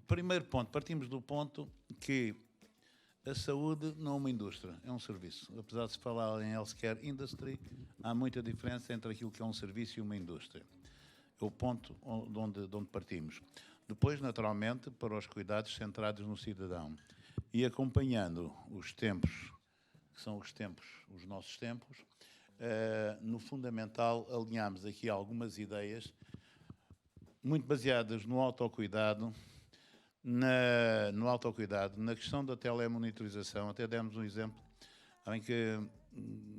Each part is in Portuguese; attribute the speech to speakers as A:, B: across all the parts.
A: primeiro ponto, partimos do ponto que a saúde não é uma indústria, é um serviço. Apesar de se falar em healthcare industry, há muita diferença entre aquilo que é um serviço e uma indústria. É o ponto de onde partimos. Depois, naturalmente, para os cuidados centrados no cidadão. E acompanhando os tempos, que são os nossos tempos, no fundamental, alinhamos aqui algumas ideias muito baseadas no autocuidado, na questão da telemonitorização. Até demos um exemplo em que,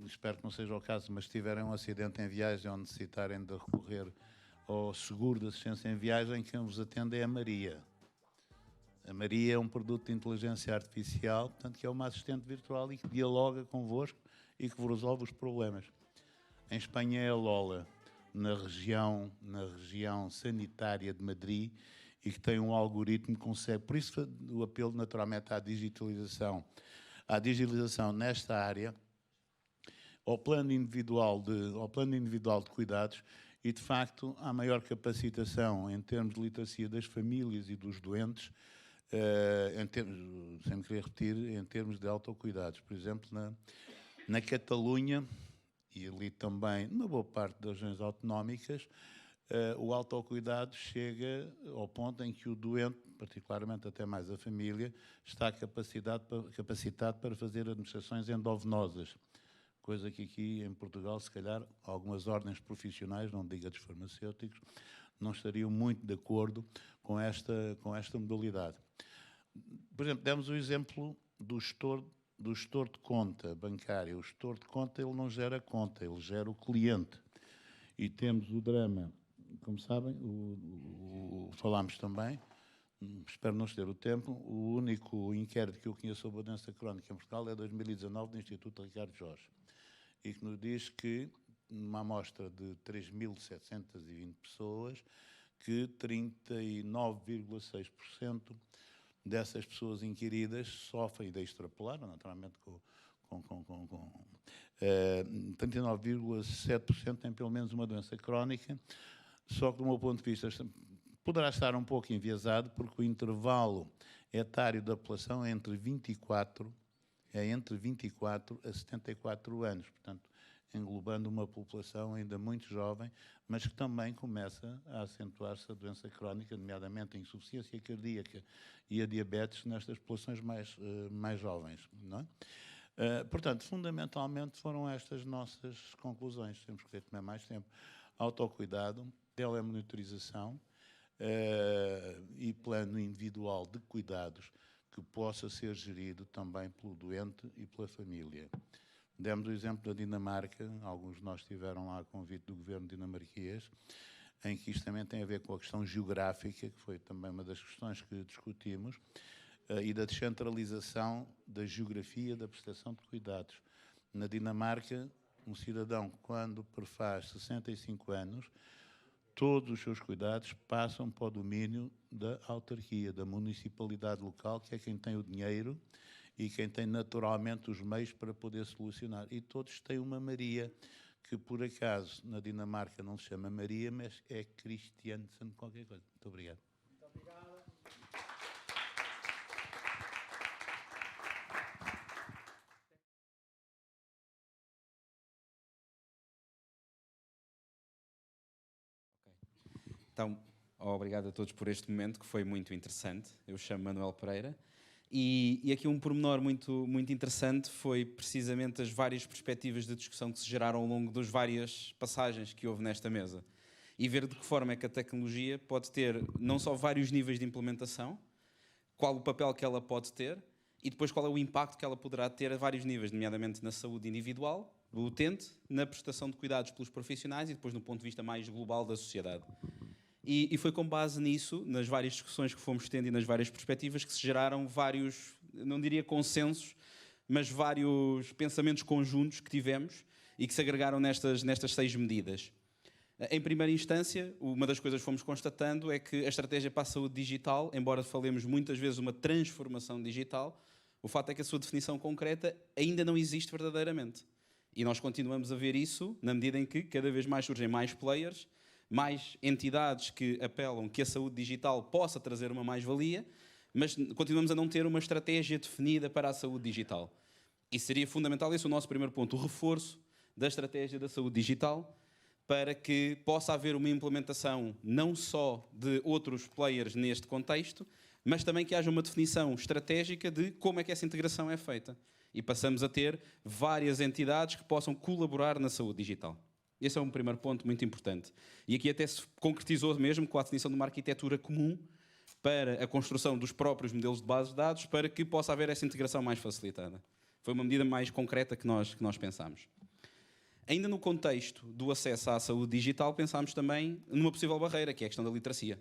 A: espero que não seja o caso, mas se tiverem um acidente em viagem ou necessitarem de recorrer ao seguro de assistência em viagem, quem vos atende é a Maria. A Maria é um produto de inteligência artificial, portanto, que é uma assistente virtual e que dialoga convosco e que vos resolve os problemas. Em Espanha é a Lola, na região sanitária de Madrid, e que tem um algoritmo que consegue. Por isso o apelo naturalmente à digitalização nesta área, ao plano individual de cuidados, e de facto há maior capacitação em termos de literacia das famílias e dos doentes, sem me querer repetir, em termos de autocuidados. Por exemplo, na Catalunha, e ali também na boa parte das regiões autonómicas, o autocuidado chega ao ponto em que o doente, particularmente até mais a família, está capacitado para fazer administrações endovenosas, coisa que aqui em Portugal, se calhar, algumas ordens profissionais, não diga dos farmacêuticos, não estariam muito de acordo com esta modalidade. Por exemplo, demos o exemplo do gestor de conta bancária. O gestor de conta, ele não gera conta, ele gera o cliente. E temos o drama, como sabem, falámos também, espero não ter o tempo, o único inquérito que eu conheço sobre a doença crónica em Portugal é 2019 do Instituto Ricardo Jorge, e que nos diz que, numa amostra de 3.720 pessoas, que 39,6% dessas pessoas inquiridas sofrem, e daí extrapolaram, naturalmente, 39,7% têm pelo menos uma doença crónica, só que do meu ponto de vista poderá estar um pouco enviesado, porque o intervalo etário da população é entre 24 a 74 anos, portanto, englobando uma população ainda muito jovem, mas que também começa a acentuar-se a doença crónica, nomeadamente a insuficiência cardíaca e a diabetes nestas populações mais jovens, não é? Portanto, fundamentalmente foram estas nossas conclusões. Temos que ter mais tempo. Autocuidado, telemonitorização e plano individual de cuidados que possa ser gerido também pelo doente e pela família. Demos o exemplo da Dinamarca, alguns de nós estiveram lá a convite do governo dinamarquês, em que isto também tem a ver com a questão geográfica, que foi também uma das questões que discutimos, e da descentralização da geografia da prestação de cuidados. Na Dinamarca, um cidadão, quando prefaz 65 anos, todos os seus cuidados passam para o domínio da autarquia, da municipalidade local, que é quem tem o dinheiro e quem tem naturalmente os meios para poder solucionar. E todos têm uma Maria, que por acaso na Dinamarca não se chama Maria, mas é Christiansen qualquer coisa. Muito obrigado.
B: Muito obrigado.
C: Então, obrigado a todos por este momento, que foi muito interessante. Eu chamo Manuel Pereira. E aqui um pormenor muito interessante foi precisamente as várias perspectivas de discussão que se geraram ao longo das várias passagens que houve nesta mesa. E ver de que forma é que a tecnologia pode ter não só vários níveis de implementação, qual o papel que ela pode ter e depois qual é o impacto que ela poderá ter a vários níveis, nomeadamente na saúde individual, do utente, na prestação de cuidados pelos profissionais e depois no ponto de vista mais global da sociedade. E foi com base nisso, nas várias discussões que fomos tendo e nas várias perspectivas, que se geraram vários, não diria consensos, mas vários pensamentos conjuntos que tivemos e que se agregaram nestas 6 medidas. Em primeira instância, uma das coisas que fomos constatando é que a estratégia para a saúde digital, embora falemos muitas vezes uma transformação digital, o fato é que a sua definição concreta ainda não existe verdadeiramente. E nós continuamos a ver isso na medida em que cada vez mais surgem mais players, mais entidades que apelam que a saúde digital possa trazer uma mais-valia, mas continuamos a não ter uma estratégia definida para a saúde digital. E seria fundamental, esse é o nosso primeiro ponto, o reforço da estratégia da saúde digital, para que possa haver uma implementação não só de outros players neste contexto, mas também que haja uma definição estratégica de como é que essa integração é feita. E passamos a ter várias entidades que possam colaborar na saúde digital. Esse é um primeiro ponto muito importante. E aqui até se concretizou mesmo com a definição de uma arquitetura comum para a construção dos próprios modelos de bases de dados, para que possa haver essa integração mais facilitada. Foi uma medida mais concreta que nós pensámos. Ainda no contexto do acesso à saúde digital, pensámos também numa possível barreira, que é a questão da literacia.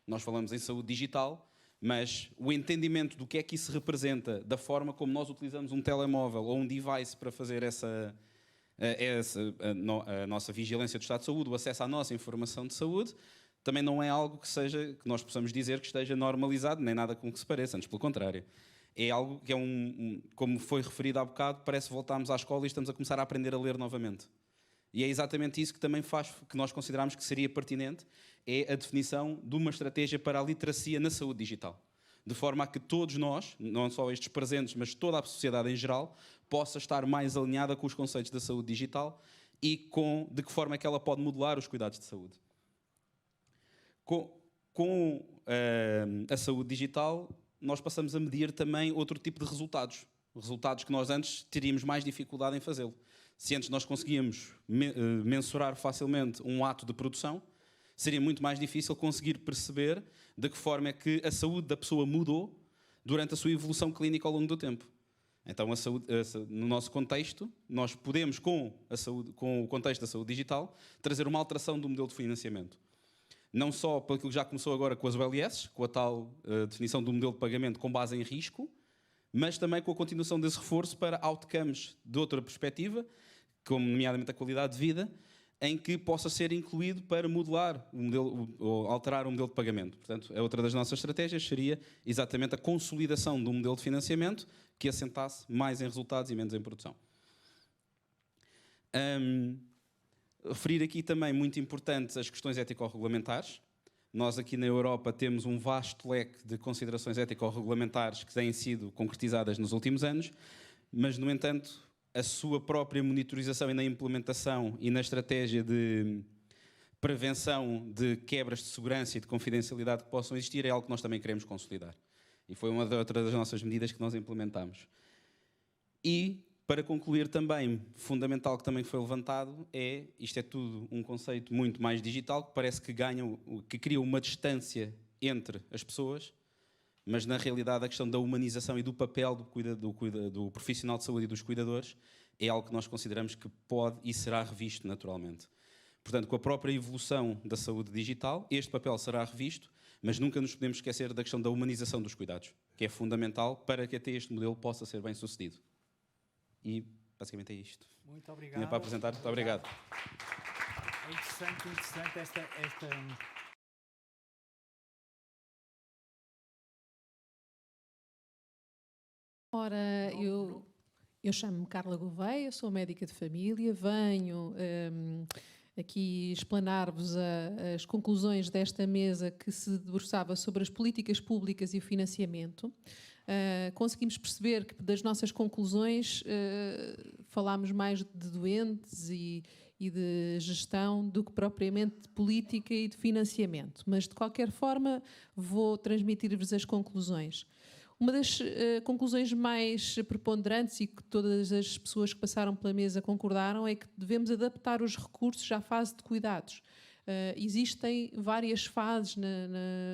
C: Nós falamos em saúde digital, mas o entendimento do que é que isso representa, da forma como nós utilizamos um telemóvel ou um device para fazer a nossa vigilância do estado de saúde, o acesso à nossa informação de saúde, também não é algo que nós possamos dizer que esteja normalizado, nem nada com que se pareça, antes pelo contrário. É algo que como foi referido há bocado, parece que voltámos à escola e estamos a começar a aprender a ler novamente. E é exatamente isso que também faz, que nós consideramos que seria pertinente, é a definição de uma estratégia para a literacia na saúde digital. De forma a que todos nós, não só estes presentes, mas toda a sociedade em geral, possa estar mais alinhada com os conceitos da saúde digital e de que forma é que ela pode modelar os cuidados de saúde. Com a saúde digital, nós passamos a medir também outro tipo de resultados. Resultados que nós antes teríamos mais dificuldade em fazê-lo. Se antes nós conseguíamos mensurar facilmente um ato de produção, seria muito mais difícil conseguir perceber de que forma é que a saúde da pessoa mudou durante a sua evolução clínica ao longo do tempo. Então, no nosso contexto, nós podemos, com o contexto da saúde digital, trazer uma alteração do modelo de financiamento. Não só pelo que já começou agora com as OLS, com a tal definição do modelo de pagamento com base em risco, mas também com a continuação desse reforço para outcomes de outra perspectiva, como nomeadamente a qualidade de vida, em que possa ser incluído para modelar o modelo, ou alterar o modelo de pagamento. Portanto, a outra das nossas estratégias seria exatamente a consolidação do modelo de financiamento que assentasse mais em resultados e menos em produção. Referir aqui também, muito importante, as questões ético-regulamentares. Nós aqui na Europa temos um vasto leque de considerações ético-regulamentares que têm sido concretizadas nos últimos anos, mas, no entanto, a sua própria monitorização e na implementação e na estratégia de prevenção de quebras de segurança e de confidencialidade que possam existir é algo que nós também queremos consolidar. E foi uma das nossas medidas que nós implementamos. E, para concluir também, fundamental que também foi levantado, isto é tudo um conceito muito mais digital, que parece que cria uma distância entre as pessoas, mas na realidade a questão da humanização e do papel do profissional de saúde e dos cuidadores é algo que nós consideramos que pode e será revisto naturalmente. Portanto, com a própria evolução da saúde digital, este papel será revisto, mas nunca nos podemos esquecer da questão da humanização dos cuidados, que é fundamental para que até este modelo possa ser bem sucedido. E basicamente é isto.
B: Muito obrigado.
C: Tinha para apresentar. Muito obrigado.
B: É interessante esta...
D: Ora, eu chamo-me Carla Gouveia, sou médica de família, venho aqui explanar-vos as conclusões desta mesa que se debruçava sobre as políticas públicas e o financiamento. Conseguimos perceber que das nossas conclusões falámos mais de doentes e de gestão do que propriamente de política e de financiamento. Mas, de qualquer forma, vou transmitir-vos as conclusões. Uma das conclusões mais preponderantes e que todas as pessoas que passaram pela mesa concordaram é que devemos adaptar os recursos à fase de cuidados. Existem várias fases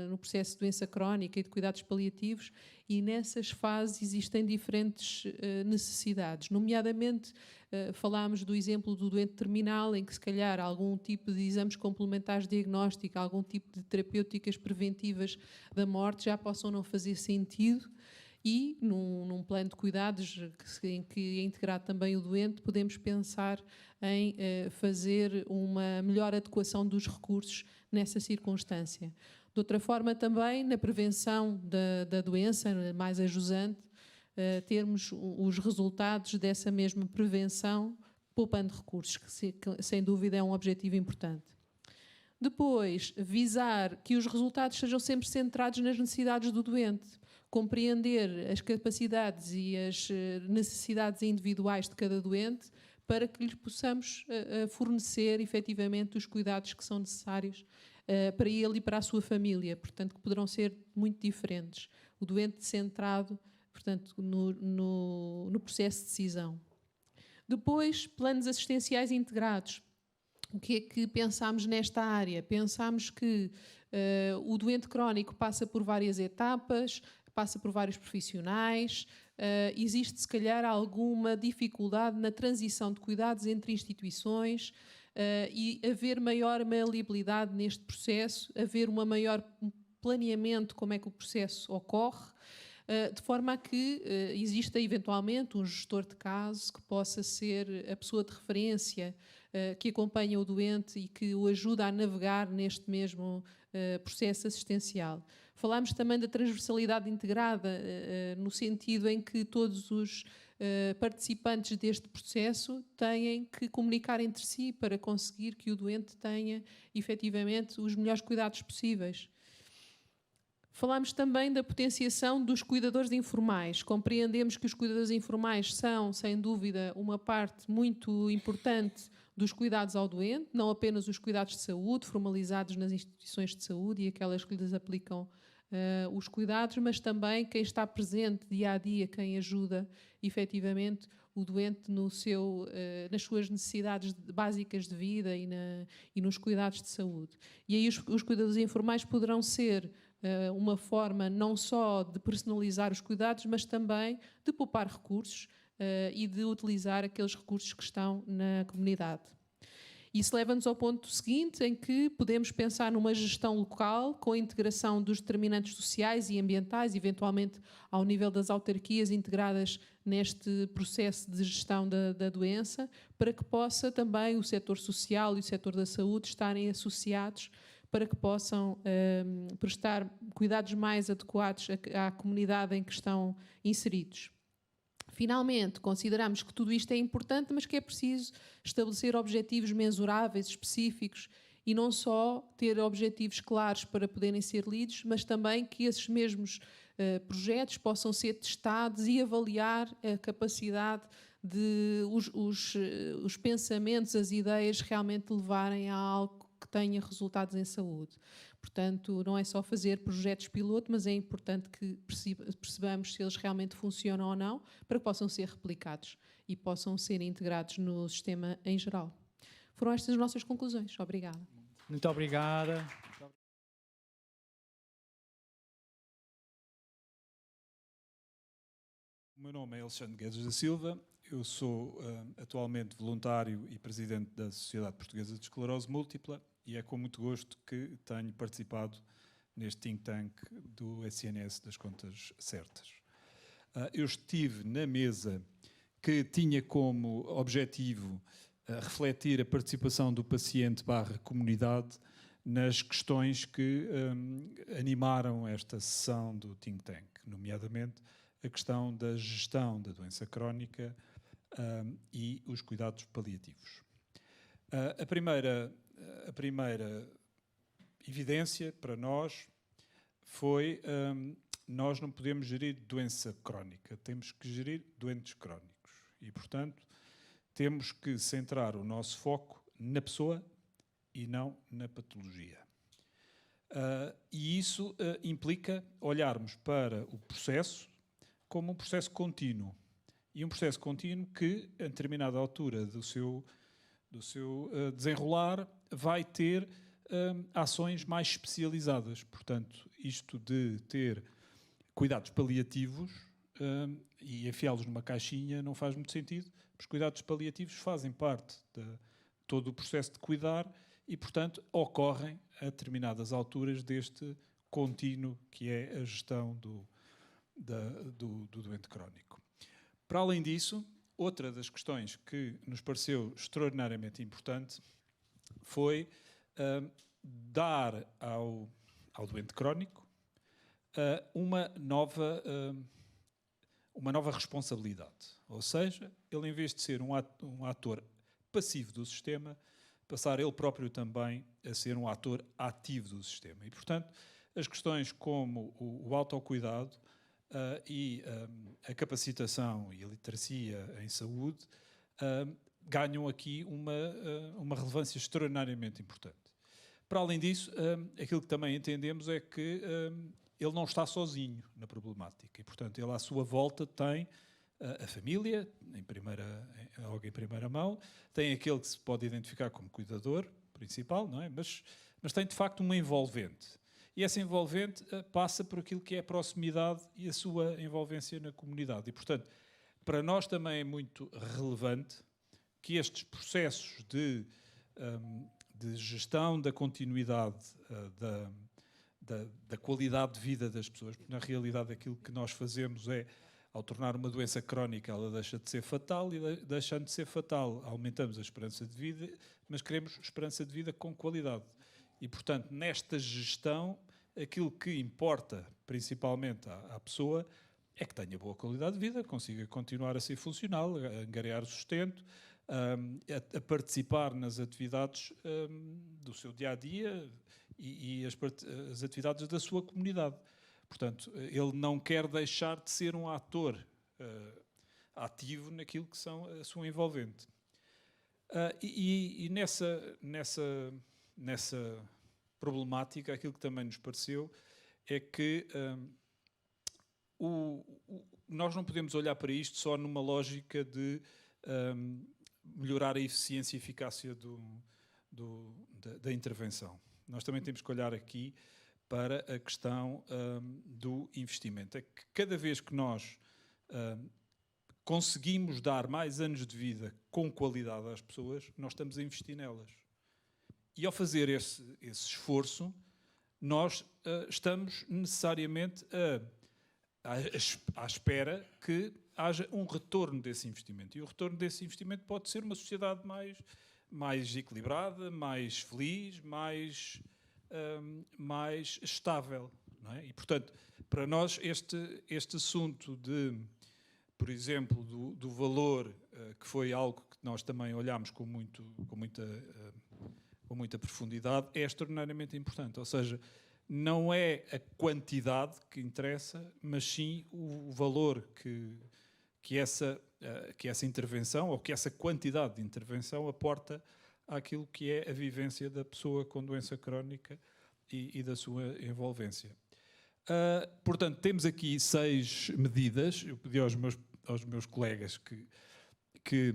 D: no processo de doença crónica e de cuidados paliativos e nessas fases existem diferentes necessidades. Nomeadamente, falámos do exemplo do doente terminal, em que se calhar algum tipo de exames complementares de diagnóstico, algum tipo de terapêuticas preventivas da morte já possam não fazer sentido. E, num plano de cuidados em que é integrado também o doente, podemos pensar em fazer uma melhor adequação dos recursos nessa circunstância. De outra forma, também, na prevenção da doença mais ajusante, termos os resultados dessa mesma prevenção, poupando recursos, que sem dúvida é um objetivo importante. Depois, visar que os resultados sejam sempre centrados nas necessidades do doente, compreender as capacidades e as necessidades individuais de cada doente para que lhes possamos fornecer efetivamente os cuidados que são necessários para ele e para a sua família, portanto, que poderão ser muito diferentes. O doente centrado, portanto, no processo de decisão. Depois, planos assistenciais integrados. O que é que pensámos nesta área? Pensámos que o doente crónico passa por várias etapas, passa por vários profissionais, existe se calhar alguma dificuldade na transição de cuidados entre instituições e haver maior maleabilidade neste processo, haver uma maior planeamento como é que o processo ocorre, de forma a que exista eventualmente um gestor de caso que possa ser a pessoa de referência que acompanha o doente e que o ajuda a navegar neste mesmo processo assistencial. Falámos também da transversalidade integrada, no sentido em que todos os participantes deste processo têm que comunicar entre si para conseguir que o doente tenha, efetivamente, os melhores cuidados possíveis. Falámos também da potenciação dos cuidadores informais. Compreendemos que os cuidadores informais são, sem dúvida, uma parte muito importante dos cuidados ao doente, não apenas os cuidados de saúde, formalizados nas instituições de saúde e aquelas que lhes aplicam os cuidados, mas também quem está presente dia a dia, quem ajuda efetivamente o doente nas suas necessidades básicas de vida e nos cuidados de saúde. E aí os cuidadores informais poderão ser uma forma não só de personalizar os cuidados, mas também de poupar recursos e de utilizar aqueles recursos que estão na comunidade. Isso leva-nos ao ponto seguinte, em que podemos pensar numa gestão local com a integração dos determinantes sociais e ambientais, eventualmente ao nível das autarquias integradas neste processo de gestão da doença, para que possa também o setor social e o setor da saúde estarem associados para que possam prestar cuidados mais adequados à comunidade em que estão inseridos. Finalmente, consideramos que tudo isto é importante, mas que é preciso estabelecer objetivos mensuráveis, específicos, e não só ter objetivos claros para poderem ser lidos, mas também que esses mesmos projetos possam ser testados e avaliar a capacidade de os pensamentos, as ideias realmente levarem a algo que tenha resultados em saúde. Portanto, não é só fazer projetos piloto, mas é importante que percebamos se eles realmente funcionam ou não, para que possam ser replicados e possam ser integrados no sistema em geral. Foram estas as nossas conclusões. Obrigada.
B: Muito obrigada.
E: O meu nome é Alexandre Guedes da Silva, eu sou atualmente voluntário e presidente da Sociedade Portuguesa de Esclerose Múltipla e é com muito gosto que tenho participado neste think tank do SNS das Contas Certas. Eu estive na mesa que tinha como objetivo refletir a participação do paciente / comunidade nas questões que animaram esta sessão do think tank, nomeadamente a questão da gestão da doença crónica e os cuidados paliativos. A primeira evidência para nós foi nós não podemos gerir doença crónica, temos que gerir doentes crónicos e, portanto, temos que centrar o nosso foco na pessoa e não na patologia. E isso implica olharmos para o processo como um processo contínuo. E um processo contínuo que, a determinada altura do seu desenrolar, vai ter ações mais especializadas. Portanto, isto de ter cuidados paliativos e enfiá-los numa caixinha não faz muito sentido, porque os cuidados paliativos fazem parte de todo o processo de cuidar e, portanto, ocorrem a determinadas alturas deste contínuo que é a gestão do doente crónico. Para além disso, outra das questões que nos pareceu extraordinariamente importante foi dar ao doente crónico uma nova responsabilidade. Ou seja, ele, em vez de ser um ator passivo do sistema, passar ele próprio também a ser um ator ativo do sistema. E, portanto, as questões como o autocuidado e a capacitação e a literacia em saúde ganham aqui uma relevância extraordinariamente importante. Para além disso, aquilo que também entendemos é que ele não está sozinho na problemática e, portanto, ele à sua volta tem a família, logo em primeira mão, tem aquele que se pode identificar como cuidador principal, não é? Mas tem, de facto, uma envolvente. E essa envolvente passa por aquilo que é a proximidade e a sua envolvência na comunidade. E, portanto, para nós também é muito relevante que estes processos de gestão da continuidade da qualidade de vida das pessoas, porque na realidade aquilo que nós fazemos é, ao tornar uma doença crónica, ela deixa de ser fatal, e deixando de ser fatal, aumentamos a esperança de vida, mas queremos esperança de vida com qualidade. E, portanto, nesta gestão, aquilo que importa principalmente à pessoa é que tenha boa qualidade de vida, consiga continuar a ser funcional, a angariar o sustento, a participar nas atividades do seu dia-a-dia e as atividades da sua comunidade. Portanto, ele não quer deixar de ser um ator ativo naquilo que são a sua envolvente. E nessa problemática, aquilo que também nos pareceu é que nós não podemos olhar para isto só numa lógica de melhorar a eficiência e eficácia da intervenção. Nós também temos que olhar aqui para a questão do investimento. É que cada vez que nós conseguimos dar mais anos de vida com qualidade às pessoas, nós estamos a investir nelas. E ao fazer esse esforço, nós estamos necessariamente à espera que haja um retorno desse investimento. E o retorno desse investimento pode ser uma sociedade mais equilibrada, mais feliz, mais estável. Não é? E, portanto, para nós este assunto por exemplo, do valor, que foi algo que nós também olhámos com muita profundidade, é extraordinariamente importante. Ou seja, não é a quantidade que interessa, mas sim o valor que essa intervenção, ou que essa quantidade de intervenção aporta àquilo que é a vivência da pessoa com doença crónica e da sua envolvência. Portanto, temos aqui 6 medidas. Eu pedi aos meus colegas que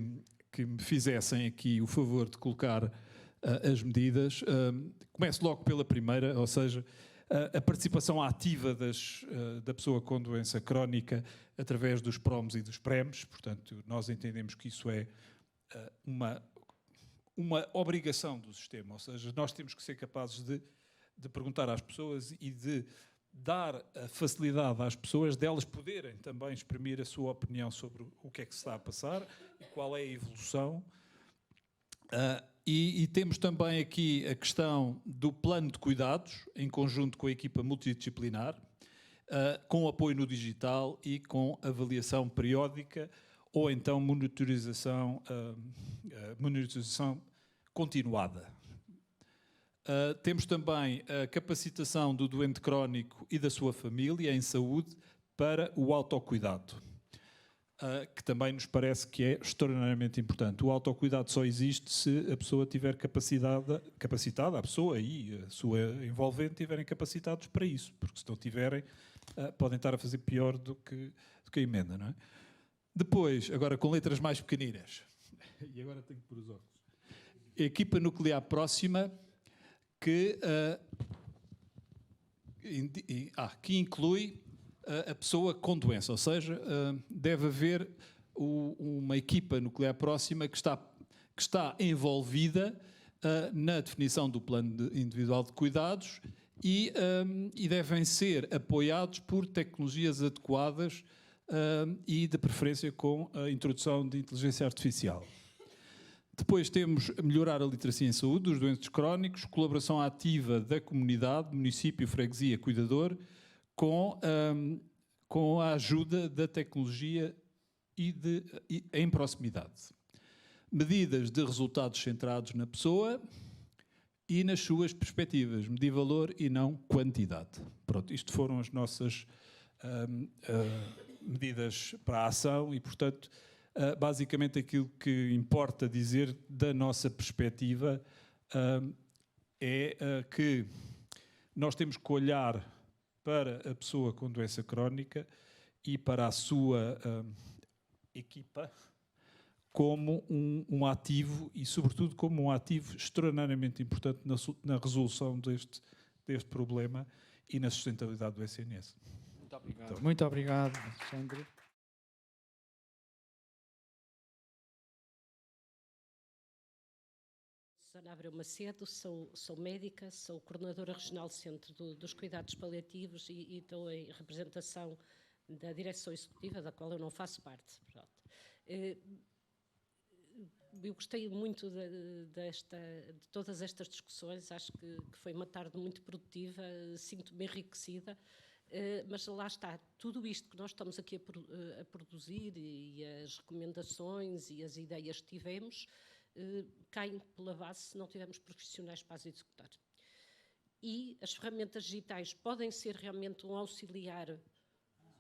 E: me fizessem aqui o favor de colocar as medidas. Começo logo pela primeira, ou seja, a participação ativa da pessoa com doença crónica através dos PROMs e dos PREMs. Portanto, nós entendemos que isso é uma obrigação do sistema, ou seja, nós temos que ser capazes de perguntar às pessoas e de dar a facilidade às pessoas delas poderem também exprimir a sua opinião sobre o que é que se está a passar e qual é a evolução. E temos também aqui a questão do plano de cuidados, em conjunto com a equipa multidisciplinar, com apoio no digital e com avaliação periódica ou então monitorização continuada. Temos também a capacitação do doente crónico e da sua família em saúde para o autocuidado, que também nos parece que é extraordinariamente importante. O autocuidado só existe se a pessoa tiver capacitada, a pessoa e a sua envolvente tiverem capacitados para isso, porque se não tiverem, podem estar a fazer pior do que a emenda, não é? Depois, agora com letras mais pequeninas, e agora tenho que pôr os óculos, a equipa nuclear próxima que inclui a pessoa com doença, ou seja, deve haver uma equipa nuclear próxima que está envolvida na definição do plano individual de cuidados e devem ser apoiados por tecnologias adequadas e, de preferência, com a introdução de inteligência artificial. Depois temos melhorar a literacia em saúde dos doentes crónicos, colaboração ativa da comunidade, município, freguesia, cuidador, com a ajuda da tecnologia em proximidade. medidas de resultados centrados na pessoa e nas suas perspectivas, medir valor e não quantidade. Pronto, isto foram as nossas medidas para a ação e, portanto, basicamente aquilo que importa dizer da nossa perspectiva é que nós temos que olhar para a pessoa com doença crónica e para a sua equipa como um ativo e, sobretudo, como um ativo extraordinariamente importante na resolução deste problema e na sustentabilidade do SNS.
B: Muito obrigado. Muito obrigado, Alexandre.
F: Ana Abreu Macedo, sou médica, sou coordenadora regional do Centro dos Cuidados Paliativos e estou em representação da direção executiva, da qual eu não faço parte. Pronto. Eu gostei muito de todas estas discussões, acho que foi uma tarde muito produtiva, sinto-me enriquecida, mas lá está, tudo isto que nós estamos aqui a produzir e as recomendações e as ideias que tivemos, caem pela base se não tivermos profissionais para as executar. E as ferramentas digitais podem ser realmente um auxiliar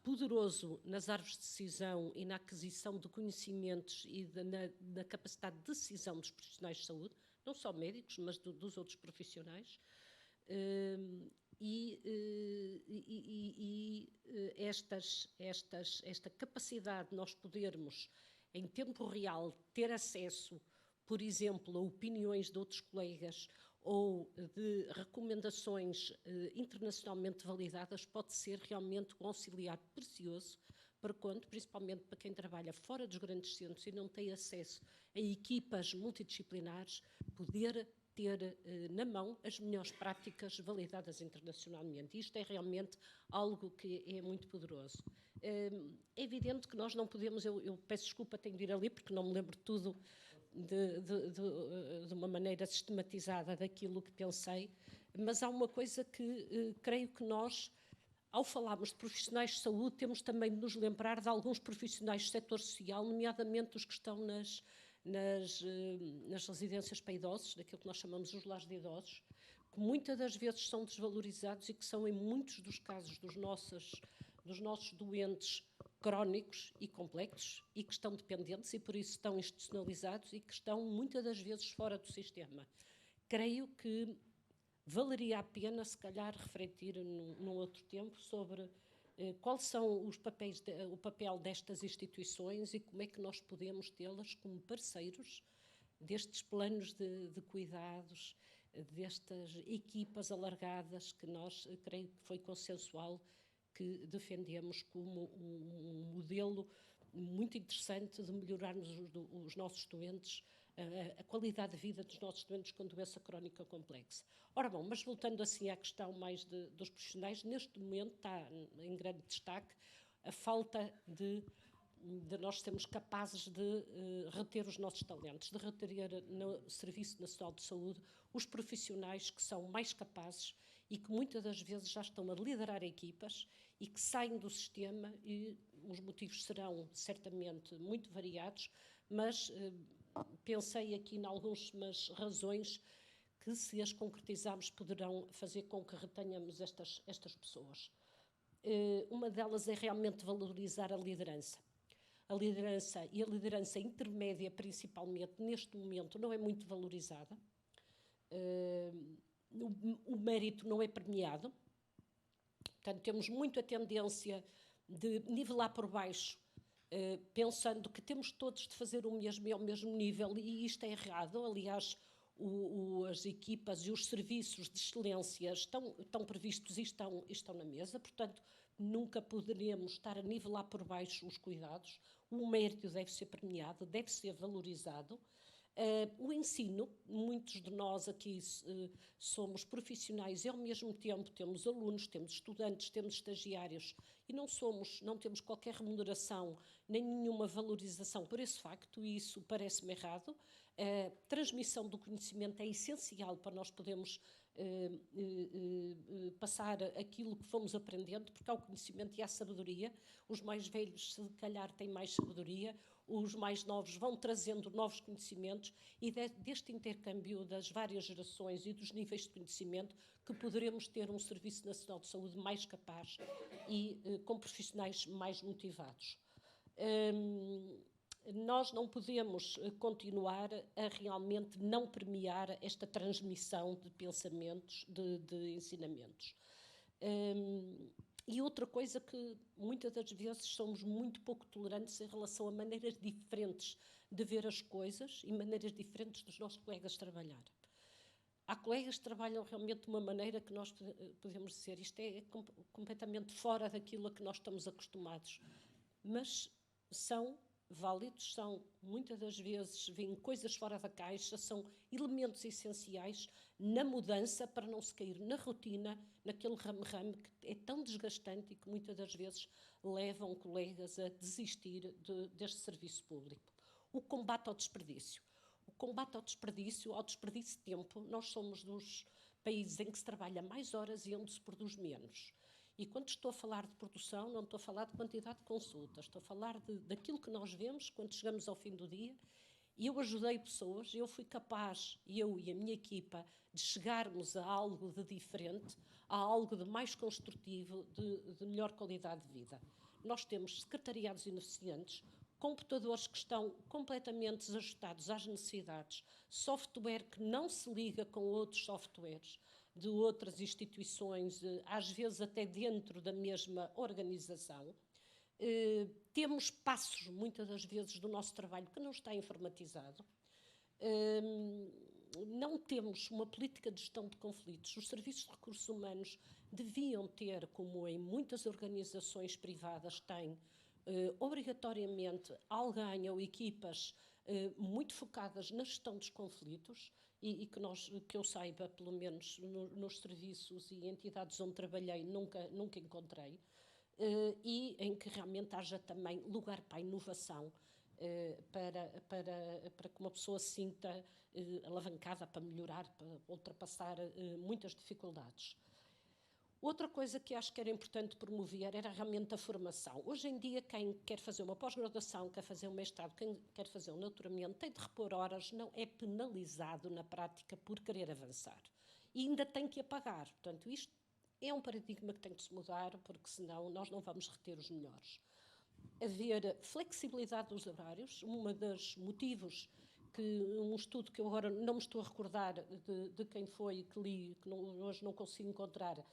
F: poderoso nas árvores de decisão e na aquisição de conhecimentos e na capacidade de decisão dos profissionais de saúde, não só médicos, mas dos outros profissionais. Esta capacidade de nós podermos, em tempo real, ter acesso, por exemplo, a opiniões de outros colegas ou de recomendações internacionalmente validadas, pode ser realmente um auxiliar precioso para quando, principalmente para quem trabalha fora dos grandes centros e não tem acesso a equipas multidisciplinares, poder ter na mão as melhores práticas validadas internacionalmente. Isto é realmente algo que é muito poderoso. É evidente que nós não podemos, eu peço desculpa, tenho de ir ali porque não me lembro tudo de uma maneira sistematizada daquilo que pensei, mas há uma coisa que creio que nós, ao falarmos de profissionais de saúde, temos também de nos lembrar de alguns profissionais do setor social, nomeadamente os que estão nas residências para idosos, daquilo que nós chamamos os lares de idosos, que muitas das vezes são desvalorizados e que são, em muitos dos casos, dos nossos doentes crónicos e complexos e que estão dependentes e por isso estão institucionalizados e que estão muitas das vezes fora do sistema. Creio que valeria a pena, se calhar, refletir num outro tempo sobre quais são o papel destas instituições e como é que nós podemos tê-las como parceiros destes planos de cuidados, destas equipas alargadas que nós, creio que foi consensual, que defendemos como um modelo muito interessante de melhorarmos os nossos doentes, a qualidade de vida dos nossos doentes com doença crónica complexa. Ora bom, mas voltando assim à questão mais dos profissionais, neste momento está em grande destaque a falta de nós sermos capazes de reter os nossos talentos, de reter no Serviço Nacional de Saúde os profissionais que são mais capazes e que muitas das vezes já estão a liderar equipas e que saem do sistema, e os motivos serão certamente muito variados, mas pensei aqui em algumas razões que, se as concretizarmos, poderão fazer com que retenhamos estas pessoas. Uma delas é realmente valorizar a liderança. A liderança, e a liderança intermédia, principalmente, neste momento, não é muito valorizada. O mérito não é premiado. Portanto, temos muito a tendência de nivelar por baixo, pensando que temos todos de fazer o mesmo e ao mesmo nível, e isto é errado. Aliás, as equipas e os serviços de excelência estão previstos e estão na mesa, portanto, nunca poderemos estar a nivelar por baixo os cuidados. O mérito deve ser premiado, deve ser valorizado. O ensino, muitos de nós aqui somos profissionais e ao mesmo tempo temos alunos, temos estudantes, temos estagiários e não temos qualquer remuneração nem nenhuma valorização por esse facto, e isso parece-me errado. A transmissão do conhecimento é essencial para nós podermos passar aquilo que fomos aprendendo, porque há o conhecimento e há a sabedoria. Os mais velhos, se calhar, têm mais sabedoria, os mais novos vão trazendo novos conhecimentos e deste intercâmbio das várias gerações e dos níveis de conhecimento que poderemos ter um Serviço Nacional de Saúde mais capaz e com profissionais mais motivados. Nós não podemos continuar a realmente não premiar esta transmissão de pensamentos, de ensinamentos. E outra coisa que muitas das vezes somos muito pouco tolerantes em relação a maneiras diferentes de ver as coisas e maneiras diferentes dos nossos colegas trabalhar. Há colegas que trabalham realmente de uma maneira que nós podemos dizer isto é completamente fora daquilo a que nós estamos acostumados, mas são válidos, são muitas das vezes vêm coisas fora da caixa, são elementos essenciais na mudança para não se cair na rotina, naquele rame-rame que é tão desgastante e que muitas das vezes levam colegas a desistir deste serviço público. O combate ao desperdício. O combate ao desperdício de tempo, nós somos dos países em que se trabalha mais horas e onde se produz menos. E quando estou a falar de produção, não estou a falar de quantidade de consultas, estou a falar daquilo que nós vemos quando chegamos ao fim do dia. E eu ajudei pessoas, eu fui capaz, eu e a minha equipa, de chegarmos a algo de diferente, a algo de mais construtivo, de melhor qualidade de vida. Nós temos secretariados ineficientes, computadores que estão completamente desajustados às necessidades, software que não se liga com outros softwares de outras instituições, às vezes até dentro da mesma organização. Temos passos, muitas das vezes, do nosso trabalho que não está informatizado. Não temos uma política de gestão de conflitos. Os serviços de recursos humanos deviam ter, como em muitas organizações privadas têm, obrigatoriamente alguém ou equipas muito focadas na gestão dos conflitos e que eu saiba, pelo menos nos serviços e entidades onde trabalhei, nunca encontrei, e em que realmente haja também lugar para a inovação, para que uma pessoa se sinta alavancada para melhorar, para ultrapassar muitas dificuldades. Outra coisa que acho que era importante promover era realmente a formação. Hoje em dia, quem quer fazer uma pós-graduação, quer fazer um mestrado, quem quer fazer um doutoramento, tem de repor horas, não é penalizado na prática por querer avançar. E ainda tem que apagar. Portanto, isto é um paradigma que tem que se mudar, porque senão nós não vamos reter os melhores. Haver flexibilidade dos horários, um dos motivos que um estudo que eu agora não me estou a recordar de quem foi, que li, que hoje não consigo encontrar.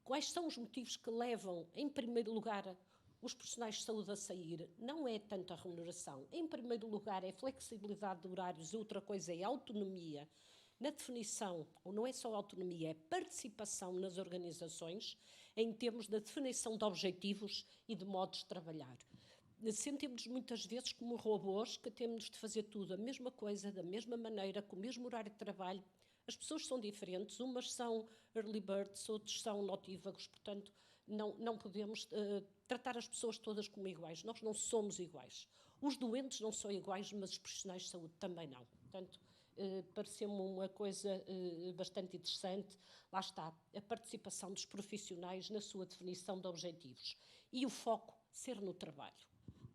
F: Quais são os motivos que levam, em primeiro lugar, os profissionais de saúde a sair? Não é tanto a remuneração. Em primeiro lugar, é a flexibilidade de horários e outra coisa é a autonomia. Na definição, ou não é só autonomia, é participação nas organizações em termos da definição de objetivos e de modos de trabalhar. Sentimos-nos muitas vezes como robôs que temos de fazer tudo a mesma coisa, da mesma maneira, com o mesmo horário de trabalho. As pessoas são diferentes, umas são early birds, outros são notívagos, portanto, não podemos tratar as pessoas todas como iguais. Nós não somos iguais. Os doentes não são iguais, mas os profissionais de saúde também não. Portanto, pareceu-me uma coisa bastante interessante. Lá está, a participação dos profissionais na sua definição de objetivos. E o foco ser no trabalho.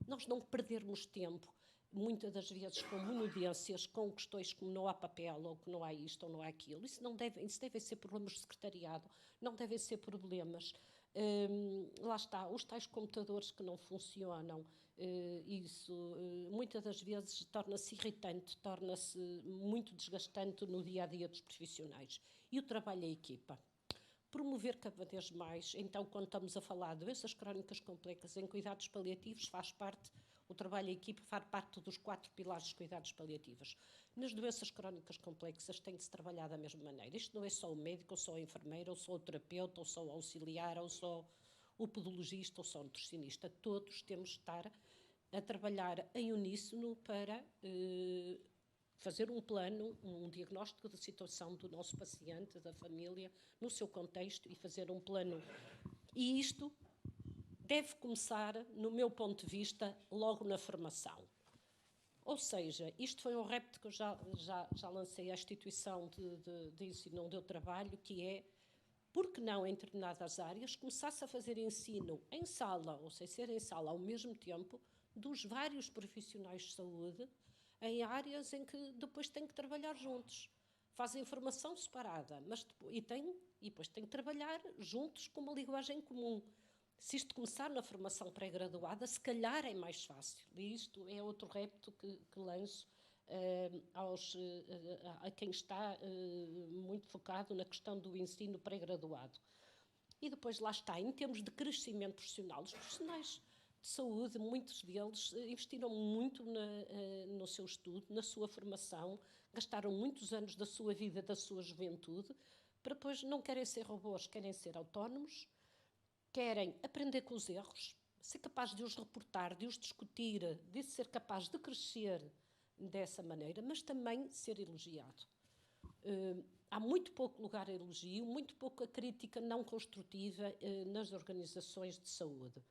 F: Nós não perdermos tempo, muitas das vezes com monodências, com questões como não há papel, ou que não há isto, ou não há aquilo. Isso devem ser problemas de secretariado, não devem ser problemas. Lá está, os tais computadores que não funcionam, muitas das vezes torna-se irritante, torna-se muito desgastante no dia-a-dia dos profissionais. E o trabalho em equipa. Promover cada vez mais, então, quando estamos a falar de doenças crónicas complexas em cuidados paliativos, o trabalho em equipa faz parte dos 4 pilares dos cuidados paliativos. Nas doenças crónicas complexas tem de se trabalhar da mesma maneira. Isto não é só o médico, ou só o enfermeiro, ou só o terapeuta, ou só o auxiliar, ou só o podologista, ou só o nutricionista. Todos temos de estar a trabalhar em uníssono para fazer um plano, um diagnóstico da situação do nosso paciente, da família, no seu contexto, e fazer um plano. E isto deve começar, no meu ponto de vista, logo na formação. Ou seja, isto foi um repto que eu já lancei à instituição de ensino onde eu trabalho, que é, por que não, em determinadas áreas, começar-se a fazer ensino em sala, ou sem ser em sala, ao mesmo tempo, dos vários profissionais de saúde em áreas em que depois têm que trabalhar juntos. Fazem formação separada, mas depois têm que trabalhar juntos com uma linguagem comum. Se isto começar na formação pré-graduada, se calhar é mais fácil. E isto é outro repto que lanço a quem está muito focado na questão do ensino pré-graduado. E depois lá está, em termos de crescimento profissional, os profissionais de saúde, muitos deles investiram muito no seu estudo, na sua formação, gastaram muitos anos da sua vida, da sua juventude, para depois não querem ser robôs, querem ser autónomos, querem aprender com os erros, ser capaz de os reportar, de os discutir, de ser capaz de crescer dessa maneira, mas também ser elogiado. Há muito pouco lugar a elogio, muito pouca crítica não construtiva nas organizações de saúde.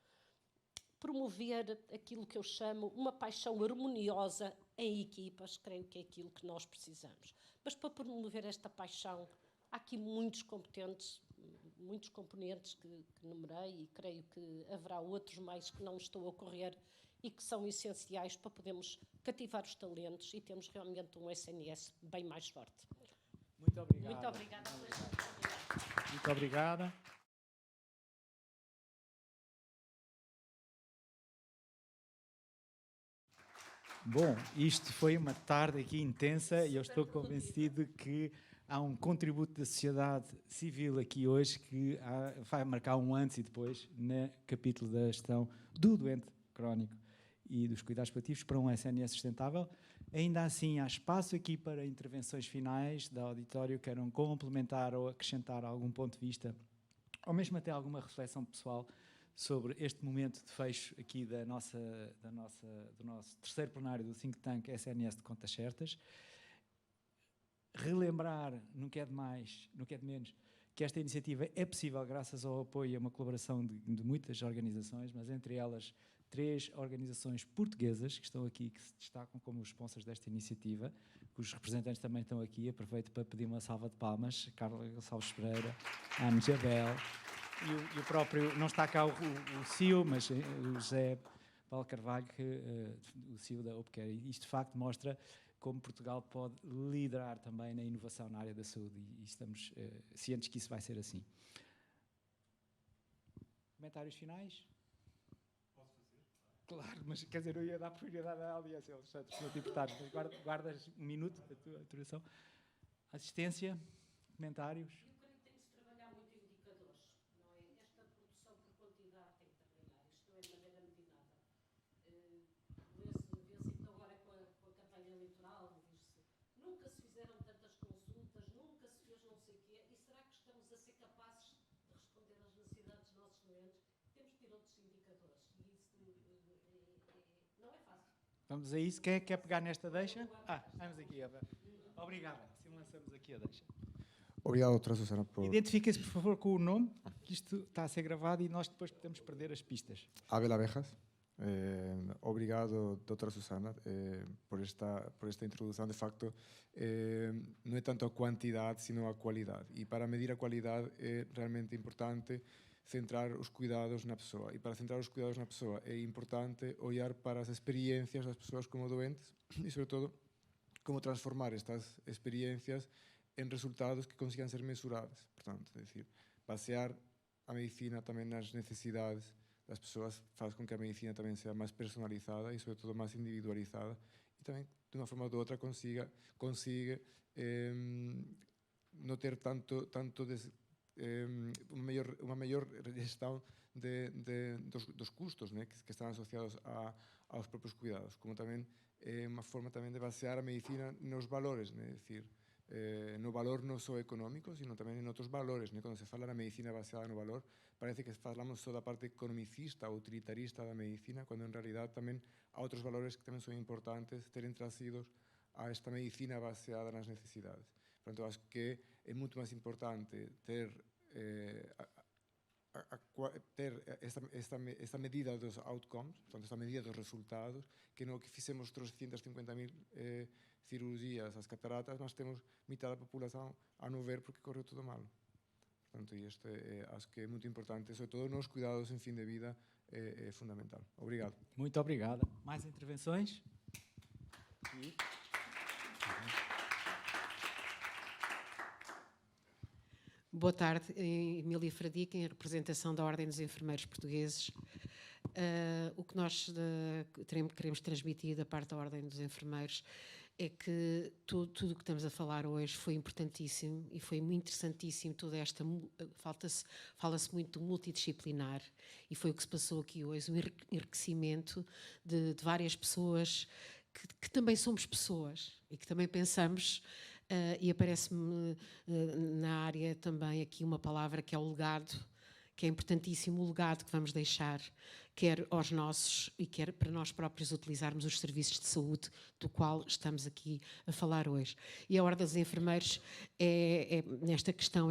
F: Promover aquilo que eu chamo uma paixão harmoniosa em equipas, creio que é aquilo que nós precisamos. Mas para promover esta paixão, há aqui muitos componentes que numerei e creio que haverá outros mais que não estou a ocorrer e que são essenciais para podermos cativar os talentos e termos realmente um SNS bem mais forte.
B: Muito obrigado.
F: Muito obrigada.
B: Muito obrigada. Bom, isto foi uma tarde aqui intensa e eu estou convencido que há um contributo da sociedade civil aqui hoje que vai marcar um antes e depois no capítulo da gestão do doente crónico e dos cuidados paliativos para um SNS sustentável. Ainda assim, há espaço aqui para intervenções finais da auditório, queiram complementar ou acrescentar algum ponto de vista, ou mesmo até alguma reflexão pessoal sobre este momento de fecho aqui do nosso terceiro plenário do Think Tank SNS de Contas Certas. Relembrar, nunca é de mais, nunca é de menos, que esta iniciativa é possível graças ao apoio e a uma colaboração de muitas organizações, mas entre elas 3 organizações portuguesas que estão aqui, que se destacam como os sponsors desta iniciativa, cujos representantes também estão aqui. Aproveito para pedir uma salva de palmas. Carla Gonçalves Pereira, Ana Jabel e o próprio, não está cá o CEO, mas o José Paulo Carvalho, o CEO da Opcare. Isto de facto mostra como Portugal pode liderar também na inovação na área da saúde e estamos cientes que isso vai ser assim. Comentários finais? Posso fazer? Claro, mas quer dizer, eu ia dar prioridade à audiência, Alexandre, se não te importares, mas guardas um minuto da tua atuação. Assistência, comentários?
F: Eu creio que tem-se trabalhar muito indicadores, não é? Esta produção por quantidade tem que trabalhar, isto não é maneira medinada. Vê-se então agora com a campanha eleitoral, diz-se, nunca se fizeram tantas consultas, nunca se fez não sei o quê, e será que estamos a ser capazes de responder às necessidades dos nossos doentes? Temos que ter outros indicadores, e isso não é fácil.
B: Vamos a isso. Quem é que quer pegar nesta deixa? Vamos aqui. Obrigado. Assim lançamos aqui a deixa.
G: Obrigado, doutora Susana, por...
B: Identifique-se, por favor, com o nome, que isto está a ser gravado e nós depois podemos perder as pistas.
G: Abel Abejas. Obrigado, doutora Susana, por esta introdução. De facto, não é tanto a quantidade, sino a qualidade. E para medir a qualidade é realmente importante centrar os cuidados na pessoa. E para centrar os cuidados na pessoa é importante olhar para as experiências das pessoas como doentes e, sobre todo, como transformar estas experiências en resultados que consigan ser mesurados. Portanto, é decir, basear a medicina tamén nas necesidades das persoas faz con que a medicina tamén sea máis personalizada e, sobre todo, máis individualizada e tamén, de unha forma ou de outra, consigue non ter unha mellor gestão dos custos, né, que están asociados aos propios cuidados, como tamén unha forma tamén de basear a medicina nos valores, né, é dicir, no valor non só económico, sino tamén en outros valores. Cando se fala na medicina baseada no valor, parece que falamos só da parte economicista ou utilitarista da medicina, cando en realidad tamén há outros valores que tamén son importantes terem trazidos a esta medicina baseada nas necesidades. Portanto, acho que é moito máis importante ter esta medida dos outcomes, portanto, esta medida dos resultados, que no que fixemos 350.000 cirurgias ás cataratas, mas temos mitad da populación a non ver porque correu todo mal. Portanto, e isto acho que é moito importante, sobre todo nos cuidados en fin de vida, é fundamental. Obrigado.
B: Muito obrigado. Mais intervenções?
H: Boa tarde, Emília Fradique, em representação da Ordem dos Enfermeiros Portugueses. O que nós queremos transmitir da parte da Ordem dos Enfermeiros é que tudo o que estamos a falar hoje foi importantíssimo e foi muito interessantíssimo. Toda esta fala-se muito do multidisciplinar e foi o que se passou aqui hoje, um enriquecimento de várias pessoas que também somos pessoas e que também pensamos. E aparece-me na área também aqui uma palavra que é o legado, que é importantíssimo, o legado que vamos deixar, quer aos nossos e quer para nós próprios utilizarmos os serviços de saúde do qual estamos aqui a falar hoje. E a Ordem dos Enfermeiros nesta questão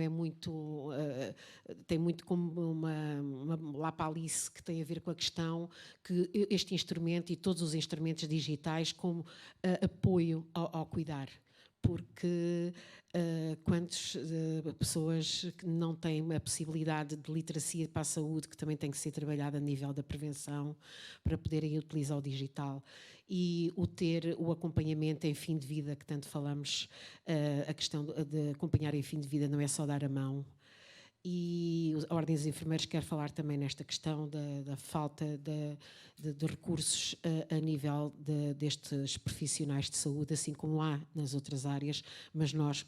H: tem muito como uma lapalice que tem a ver com a questão que este instrumento e todos os instrumentos digitais como apoio ao cuidar. Porque quantas pessoas que não têm a possibilidade de literacia para a saúde, que também tem que ser trabalhada a nível da prevenção, para poderem utilizar o digital. E ter o acompanhamento em fim de vida, que tanto falamos, a questão de acompanhar em fim de vida não é só dar a mão. E a Ordem dos Enfermeiros quer falar também nesta questão da falta de recursos a nível destes profissionais de saúde, assim como há nas outras áreas, mas nós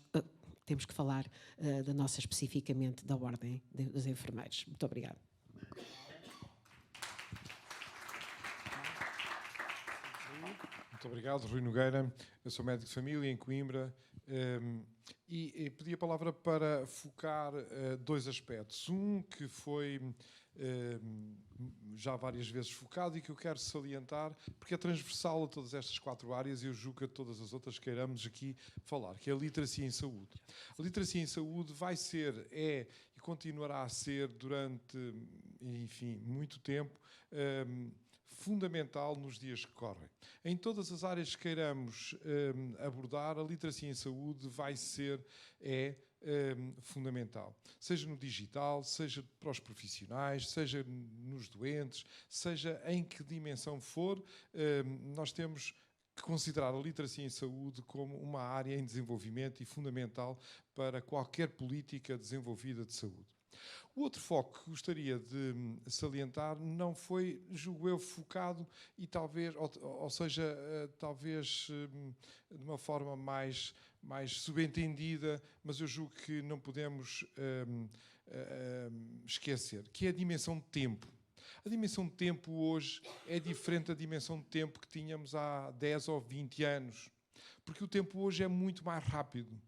H: temos que falar da nossa especificamente, da Ordem dos Enfermeiros. Muito obrigada.
I: Muito obrigado, Rui Nogueira. Eu sou médico de família em Coimbra e pedi a palavra para focar dois aspectos. Um que foi já várias vezes focado e que eu quero salientar, porque é transversal a todas estas 4 áreas e eu julgo que a todas as outras queiramos aqui falar, que é a literacia em saúde. A literacia em saúde vai ser, e continuará a ser durante, enfim, muito tempo, fundamental nos dias que correm. Em todas as áreas que queiramos abordar, a literacia em saúde vai ser, fundamental. Seja no digital, seja para os profissionais, seja nos doentes, seja em que dimensão for, nós temos que considerar a literacia em saúde como uma área em desenvolvimento e fundamental para qualquer política desenvolvida de saúde. O outro foco que gostaria de salientar não foi, julgo eu, focado e talvez, ou seja, talvez de uma forma mais subentendida, mas eu julgo que não podemos esquecer, que é a dimensão de tempo. A dimensão de tempo hoje é diferente da dimensão de tempo que tínhamos há 10 ou 20 anos, porque o tempo hoje é muito mais rápido.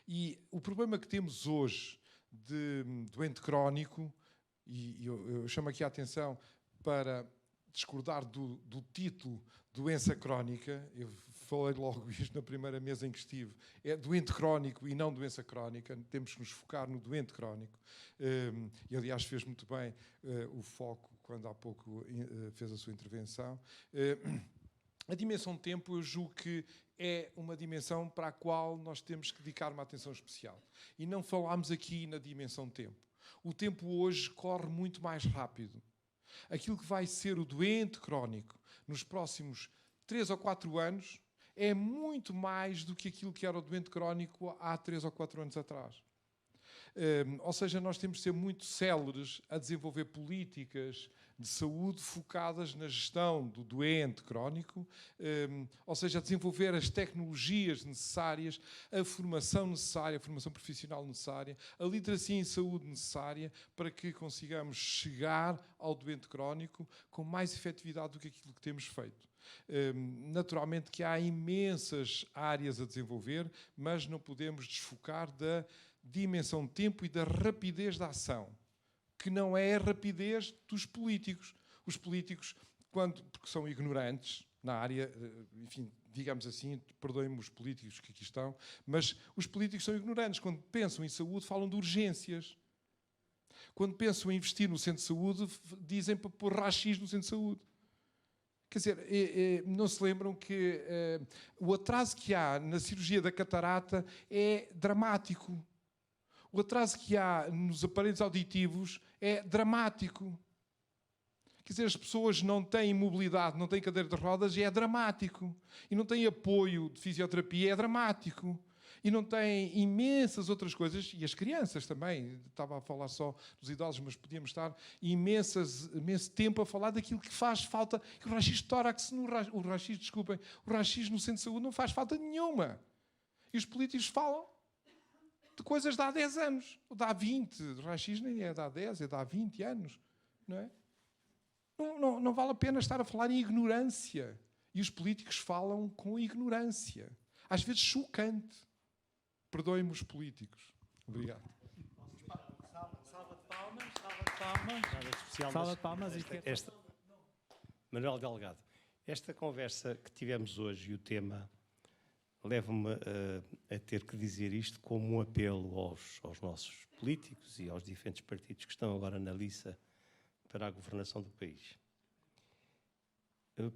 I: E o problema que temos hoje de doente crónico, e eu chamo aqui a atenção para discordar do título doença crónica, eu falei logo isto na primeira mesa em que estive, é doente crónico e não doença crónica, temos que nos focar no doente crónico, e aliás fez muito bem o foco quando há pouco fez a sua intervenção. A dimensão de tempo eu julgo que é uma dimensão para a qual nós temos que dedicar uma atenção especial. E não falámos aqui na dimensão de tempo. O tempo hoje corre muito mais rápido. Aquilo que vai ser o doente crónico nos próximos 3 ou 4 anos é muito mais do que aquilo que era o doente crónico há 3 ou 4 anos atrás. Ou seja, nós temos de ser muito céleres a desenvolver políticas de saúde focadas na gestão do doente crónico, ou seja, a desenvolver as tecnologias necessárias, a formação necessária, a formação profissional necessária, a literacia em saúde necessária para que consigamos chegar ao doente crónico com mais efetividade do que aquilo que temos feito. Naturalmente que há imensas áreas a desenvolver, mas não podemos desfocar da dimensão de tempo e da rapidez da ação, que não é a rapidez dos políticos. Os políticos, porque são ignorantes na área, enfim, digamos assim, perdoem-me os políticos que aqui estão, mas os políticos são ignorantes. Quando pensam em saúde, falam de urgências. Quando pensam em investir no centro de saúde, dizem para pôr raio-x no centro de saúde. Quer dizer, não se lembram que o atraso que há na cirurgia da catarata é dramático. O atraso que há nos aparelhos auditivos é dramático. Quer dizer, as pessoas não têm mobilidade, não têm cadeira de rodas, e é dramático. E não têm apoio de fisioterapia, é dramático. E não têm imensas outras coisas, e as crianças também, estava a falar só dos idosos, mas podíamos estar imenso tempo a falar daquilo que faz falta. O raio-x de tórax, o raio-x no centro de saúde não faz falta nenhuma. E os políticos falam de coisas de há 10 anos, ou de há 20. O raio-x nem é de há 10, é de há 20 anos. Não é? Não vale a pena estar a falar em ignorância. E os políticos falam com ignorância. Às vezes chocante. Perdoem-me os políticos. Obrigado.
B: Salva de palmas. Salva de palmas.
J: Manuel Delgado, esta conversa que tivemos hoje e o tema leva-me a ter que dizer isto como um apelo aos nossos políticos e aos diferentes partidos que estão agora na liça para a governação do país.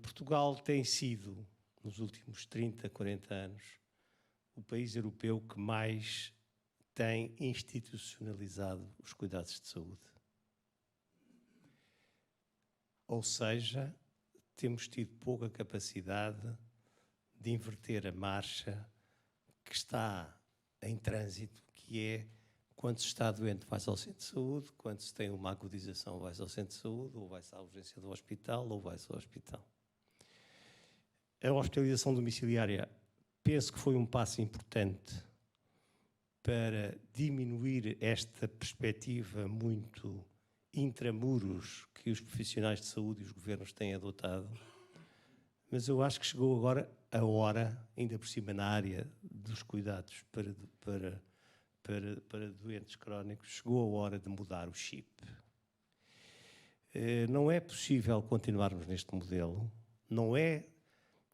J: Portugal tem sido, nos últimos 30, 40 anos, o país europeu que mais tem institucionalizado os cuidados de saúde. Ou seja, temos tido pouca capacidade de inverter a marcha que está em trânsito, que é quando se está doente vai-se ao centro de saúde, quando se tem uma agudização vai-se ao centro de saúde, ou vai-se à urgência do hospital, ou vai-se ao hospital. A hospitalização domiciliária penso que foi um passo importante para diminuir esta perspectiva muito intramuros que os profissionais de saúde e os governos têm adotado, mas eu acho que chegou agora a hora, ainda por cima na área dos cuidados para doentes crónicos, chegou a hora de mudar o chip. Não é possível continuarmos neste modelo, não é,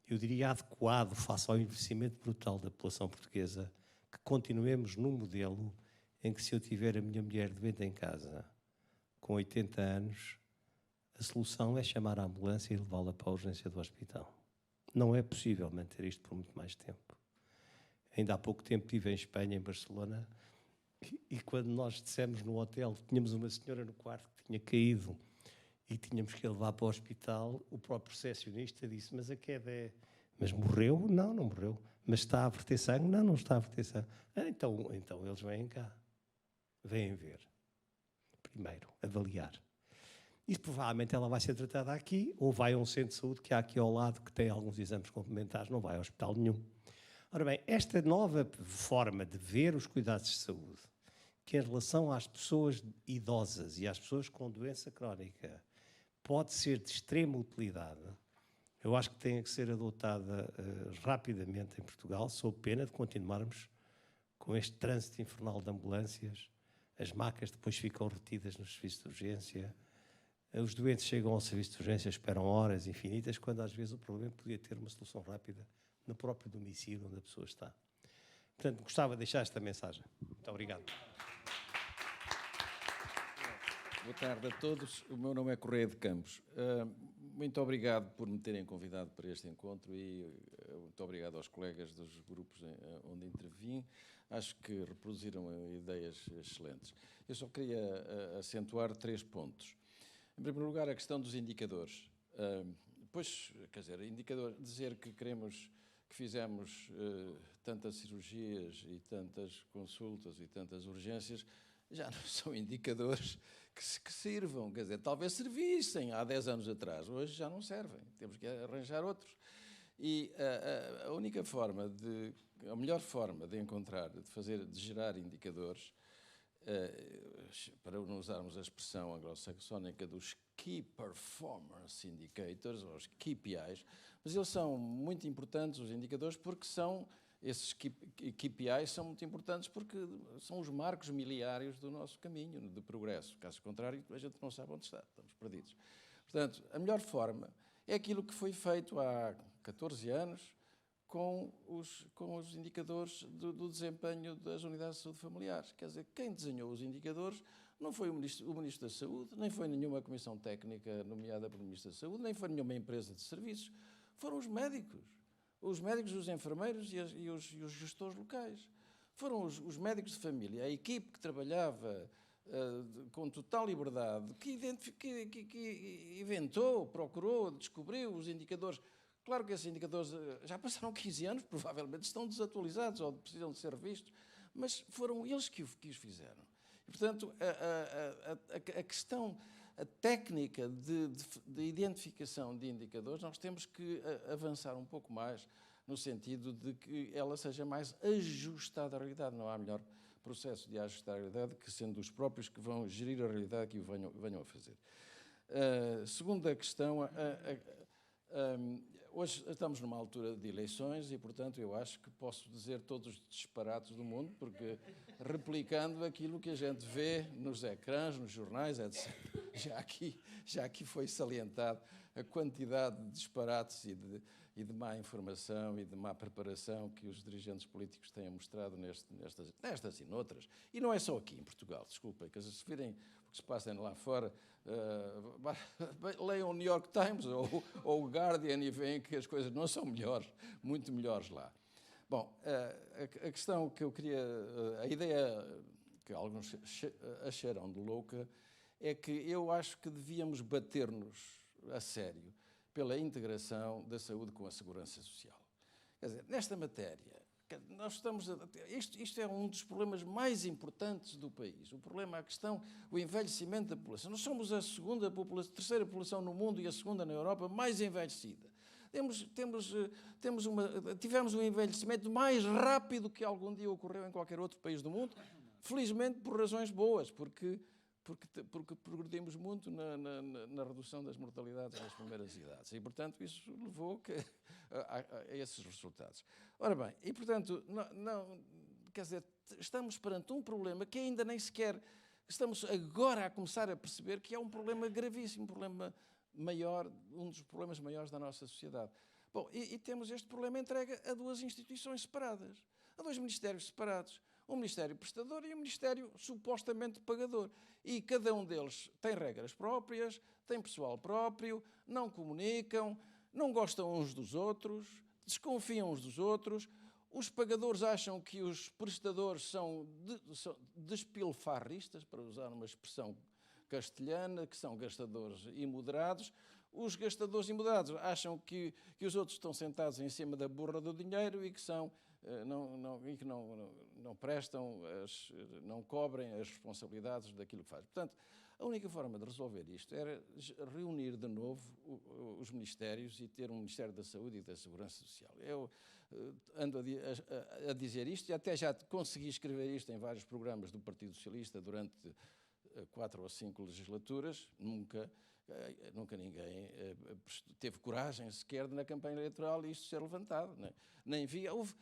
J: eu diria, adequado face ao envelhecimento brutal da população portuguesa, que continuemos num modelo em que, se eu tiver a minha mulher doente em casa com 80 anos, a solução é chamar a ambulância e levá-la para a urgência do hospital. Não é possível manter isto por muito mais tempo. Ainda há pouco tempo estive em Espanha, em Barcelona, e quando nós dissemos no hotel que tínhamos uma senhora no quarto que tinha caído e tínhamos que a levar para o hospital, o próprio recepcionista disse: mas a queda é... Mas morreu? Não, não morreu. Mas está a verter sangue? Não, não está a verter sangue. Então eles vêm cá. Vêm ver. Primeiro, avaliar. E provavelmente ela vai ser tratada aqui, ou vai a um centro de saúde que há aqui ao lado, que tem alguns exames complementares, não vai a hospital nenhum. Ora bem, esta nova forma de ver os cuidados de saúde, que em relação às pessoas idosas e às pessoas com doença crónica pode ser de extrema utilidade, eu acho que tem que ser adotada rapidamente em Portugal, sob pena de continuarmos com este trânsito infernal de ambulâncias. As macas depois ficam retidas nos serviços de urgência, os doentes chegam ao serviço de urgência, esperam horas infinitas, quando às vezes o problema podia ter uma solução rápida no próprio domicílio onde a pessoa está. Portanto, gostava de deixar esta mensagem. Muito obrigado.
K: Boa tarde a todos. O meu nome é Correia de Campos. Muito obrigado por me terem convidado para este encontro e muito obrigado aos colegas dos grupos onde intervim. Acho que reproduziram ideias excelentes. Eu só queria acentuar 3 pontos. Em primeiro lugar, a questão dos indicadores. Pois, quer dizer, dizer que fizemos tantas cirurgias e tantas consultas e tantas urgências, já não são indicadores que sirvam. Quer dizer, talvez servissem há 10 anos atrás, hoje já não servem. Temos que arranjar outros. E a melhor forma de encontrar, de gerar indicadores, para não usarmos a expressão anglo-saxónica dos Key Performance Indicators, ou os KPIs, mas eles são muito importantes, os indicadores, porque esses KPIs são muito importantes porque são os marcos miliários do nosso caminho de progresso. Caso contrário, a gente não sabe onde está, estamos perdidos. Portanto, a melhor forma é aquilo que foi feito há 14 anos com os indicadores do desempenho das unidades de saúde familiares. Quer dizer, quem desenhou os indicadores não foi o Ministro da Saúde, nem foi nenhuma comissão técnica nomeada pelo Ministro da Saúde, nem foi nenhuma empresa de serviços, foram os médicos, os enfermeiros e os gestores locais. Foram os médicos de família, a equipe que trabalhava com total liberdade, que inventou, procurou, descobriu os indicadores. Claro que esses indicadores já passaram 15 anos, provavelmente estão desatualizados ou precisam de ser revistos, mas foram eles que os fizeram. E, portanto, a questão, a técnica de identificação de indicadores, nós temos que avançar um pouco mais no sentido de que ela seja mais ajustada à realidade. Não há melhor processo de ajustar a realidade que sendo os próprios que vão gerir a realidade que o venham a fazer. Segunda questão, hoje estamos numa altura de eleições e, portanto, eu acho que posso dizer todos os disparates do mundo, porque replicando aquilo que a gente vê nos ecrãs, nos jornais, etc. Já aqui foi salientado a quantidade de disparates e de má informação e de má preparação que os dirigentes políticos têm mostrado nestas e noutras. E não é só aqui em Portugal, desculpem, que se virem o que se passa lá fora, leiam o New York Times ou o Guardian e veem que as coisas não são melhores, muito melhores lá. Bom, a questão que eu queria, a ideia que alguns acharam de louca, é que eu acho que devíamos bater-nos a sério pela integração da saúde com a segurança social. Quer dizer, nesta matéria, nós estamos isto é um dos problemas mais importantes do país. O problema, a questão, o envelhecimento da população. Nós somos a terceira população no mundo e a segunda na Europa mais envelhecida. Tivemos um envelhecimento mais rápido que algum dia ocorreu em qualquer outro país do mundo, felizmente por razões boas, porque progredimos muito na redução das mortalidades nas primeiras idades. E, portanto, isso levou a esses resultados. Ora bem, e, portanto, quer dizer, estamos perante um problema que ainda nem sequer... Estamos agora a começar a perceber que é um problema gravíssimo, um problema maior, um dos problemas maiores da nossa sociedade. Bom, e temos este problema entregue a duas instituições separadas, a dois ministérios separados. Um ministério prestador e um ministério supostamente pagador. E cada um deles tem regras próprias, tem pessoal próprio, não comunicam, não gostam uns dos outros, desconfiam uns dos outros. Os pagadores acham que os prestadores são despilfarristas, para usar uma expressão castelhana, que são gastadores imoderados. Os gastadores imoderados acham que os outros estão sentados em cima da burra do dinheiro e que não prestam, não cobrem as responsabilidades daquilo que fazem. Portanto, a única forma de resolver isto era reunir de novo os ministérios e ter um Ministério da Saúde e da Segurança Social. Eu ando a dizer isto e até já consegui escrever isto em vários programas do Partido Socialista durante 4 ou 5 legislaturas. Nunca ninguém teve coragem sequer na campanha eleitoral isto ser levantado. Nem via. Houve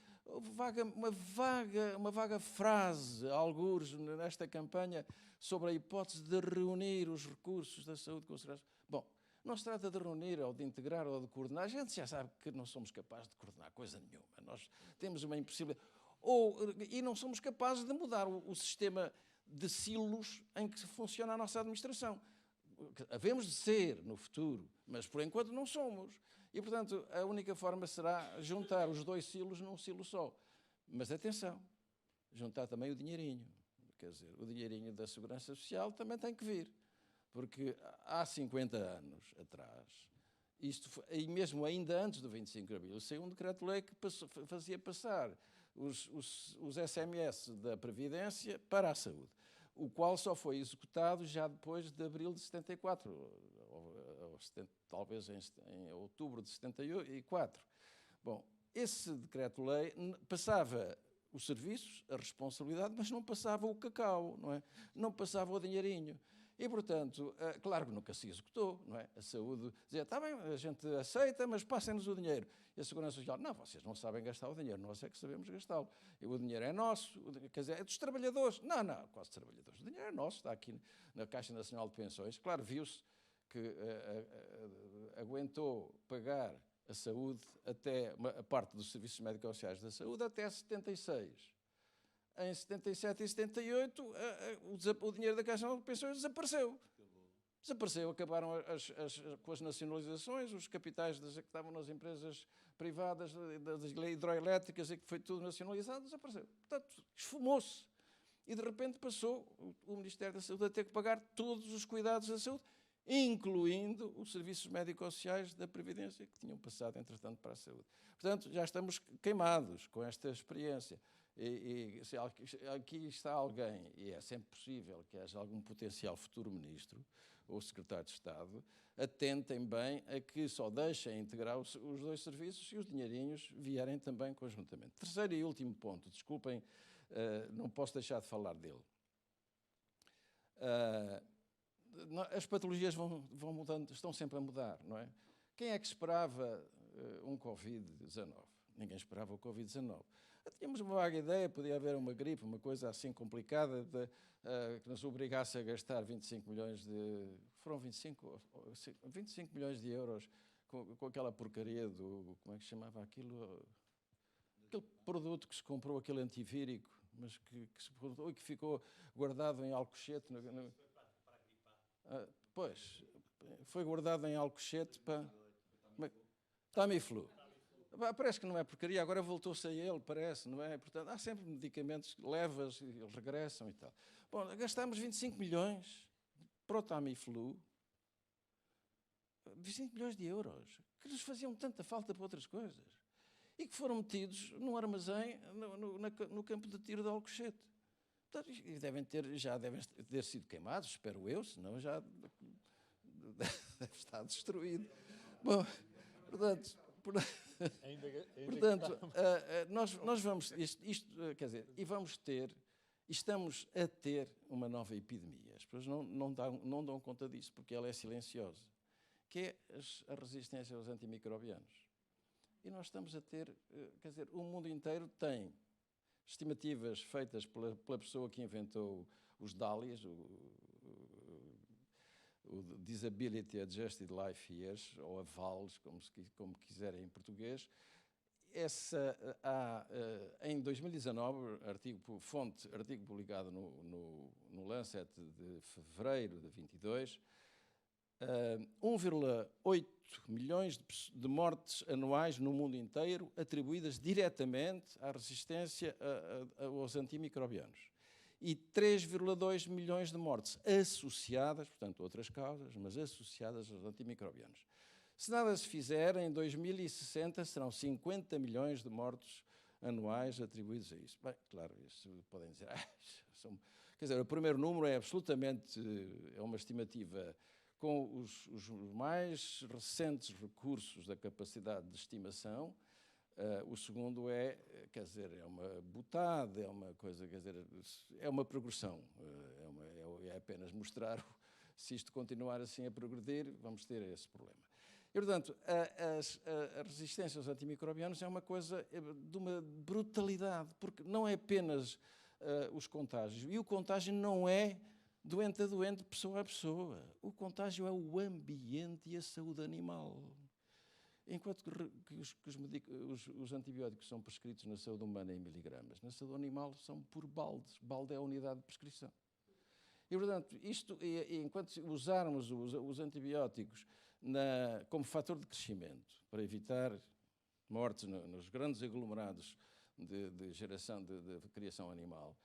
K: uma vaga frase, algures, nesta campanha, sobre a hipótese de reunir os recursos da saúde com a segurança. Bom, não se trata de reunir ou de integrar ou de coordenar. A gente já sabe que não somos capazes de coordenar coisa nenhuma. Nós temos uma impossibilidade. E não somos capazes de mudar o sistema de silos em que funciona a nossa administração. Havemos de ser no futuro, mas por enquanto não somos. E, portanto, a única forma será juntar os dois silos num silo só. Mas atenção, juntar também o dinheirinho. Quer dizer, o dinheirinho da Segurança Social também tem que vir. Porque há 50 anos atrás, e mesmo ainda antes do 25 de abril, saiu um decreto-lei que fazia passar os SMS da Previdência para a saúde, o qual só foi executado já depois de abril de 74, talvez em outubro de 74. Bom, esse decreto-lei passava os serviços, a responsabilidade, mas não passava o cacau, não é? Não passava o dinheirinho. E, portanto, claro que nunca se executou, não é? A saúde dizia, está bem, a gente aceita, mas passem-nos o dinheiro. E a Segurança Social, não, vocês não sabem gastar o dinheiro, nós é que sabemos gastá-lo. O dinheiro é nosso, quer dizer, é dos trabalhadores. Não, quase trabalhadores. O dinheiro é nosso, está aqui na Caixa Nacional de Pensões. Claro, viu-se que aguentou pagar a saúde até a parte dos serviços médicos sociais da saúde até 76. Em 77 e 78, o dinheiro da Caixa Nacional de Pensões desapareceu. Desapareceu, acabaram com as nacionalizações, os capitais que estavam nas empresas privadas, das hidroelétricas, e que foi tudo nacionalizado, desapareceu. Portanto, esfumou-se. E de repente passou o Ministério da Saúde a ter que pagar todos os cuidados da saúde, incluindo os serviços médico-sociais da Previdência, que tinham passado, entretanto, para a saúde. Portanto, já estamos queimados com esta experiência. E se aqui está alguém, e é sempre possível que haja algum potencial futuro ministro ou secretário de Estado, atentem bem a que só deixem integrar os dois serviços e os dinheirinhos vierem também conjuntamente. Terceiro e último ponto, desculpem, não posso deixar de falar dele. As patologias vão mudando, estão sempre a mudar, não é? Quem é que esperava um Covid-19? Ninguém esperava o Covid-19. Tínhamos uma vaga ideia, podia haver uma gripe, uma coisa assim complicada, que nos obrigasse a gastar 25 milhões de... Foram 25 milhões de euros com aquela porcaria do... Como é que se chamava aquilo? Aquele produto que se comprou, aquele antivírico, mas que se produziu e que ficou guardado em Alcochete. Pois, foi guardado em Alcochete para... Tamiflu. Parece que não é porcaria, agora voltou-se a ele, parece, não é? Portanto, há sempre medicamentos que levas e eles regressam e tal. Bom, gastámos 25 milhões para o Tamiflu, 25 milhões de euros, que nos faziam tanta falta para outras coisas, e que foram metidos num armazém no campo de tiro de Alcochete. Portanto, já devem ter sido queimados, espero eu, senão já deve estar destruído. Bom, portanto, nós vamos, quer dizer, e vamos ter, estamos a ter uma nova epidemia. As pessoas não dão conta disso, porque ela é silenciosa, que é a resistência aos antimicrobianos. E nós estamos a ter, quer dizer, o mundo inteiro tem estimativas feitas pela pessoa que inventou os DALYs, o Disability Adjusted Life Years, ou AVALs, como quiserem em português. Em 2019, artigo publicado no Lancet de fevereiro de 22, 1,8 milhões de mortes anuais no mundo inteiro atribuídas diretamente à resistência aos antimicrobianos. E 3,2 milhões de mortes associadas, portanto, outras causas, mas associadas aos antimicrobianos. Se nada se fizer, em 2060 serão 50 milhões de mortos anuais atribuídos a isso. Bem, claro, isso podem dizer... Quer dizer, o primeiro número é absolutamente... é uma estimativa com os mais recentes recursos da capacidade de estimação. O segundo é, quer dizer, é uma botada, é uma coisa, quer dizer, é uma progressão, é apenas mostrar, se isto continuar assim a progredir, vamos ter esse problema. E, portanto, a resistência aos antimicrobianos é uma coisa de uma brutalidade, porque não é apenas os contágios, e o contágio não é doente a doente, pessoa a pessoa, o contágio é o ambiente e a saúde animal. Enquanto que os antibióticos são prescritos na saúde humana em miligramas, na saúde animal são por baldes. Balde é a unidade de prescrição. E, portanto, enquanto usarmos os antibióticos como fator de crescimento, para evitar mortes nos grandes aglomerados de geração de criação animal,